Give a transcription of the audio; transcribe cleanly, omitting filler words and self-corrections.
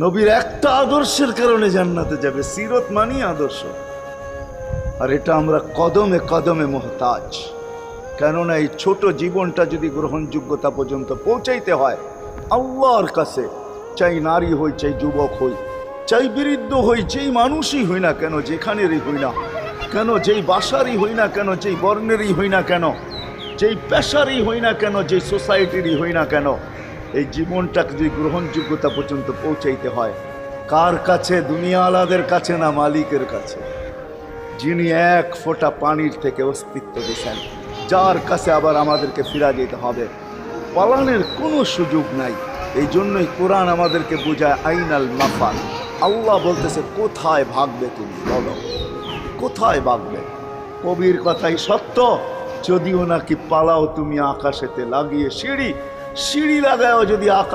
নবীর একটা আদর্শের কারণে জান্নাতে যাবে। সিরত মানি আদর্শ। আর এটা আমরা কদমে কদমে মুহতাজ। কেননা এই ছোট জীবনটা যদি গ্রহণযোগ্যতা পর্যন্ত পৌঁছাইতে হয় আল্লাহর কাছে, চাই নারী হই, চাই যুবক হই, চাই বৃদ্ধ হই, যেই মানুষই হই না কেন, যেখানেরই হই না কেন, যেই বাসারই হই না কেন, যেই বর্ণেরই হই না কেন, যেই পেশারই হই না কেন, যেই সোসাইটিরই হই না কেন, এই জীবনটাকে যদি গ্রহণযোগ্যতা পর্যন্ত পৌঁছাইতে হয় কার কাছে? দুনিয়াওয়ালাদের কাছে না, মালিকের কাছে, যিনি এক ফোঁটা পানির থেকে অস্তিত্ব দিয়েছেন, যার কাছে আবার আমাদেরকে ফিরা যেতে হবে। পালানের কোনো সুযোগ নাই। এই জন্যই কোরআন আমাদেরকে বোঝায় আইনাল মাফার। আল্লাহ বলতেছে কোথায় ভাগবে তুমি, বলো কোথায় ভাগবে? কবির কথাই সত্য, যদিও নাকি পালাও তুমি আকাশেতে লাগিয়ে সিঁড়ি, সিঁড়ি লাগাও যদি আকাশ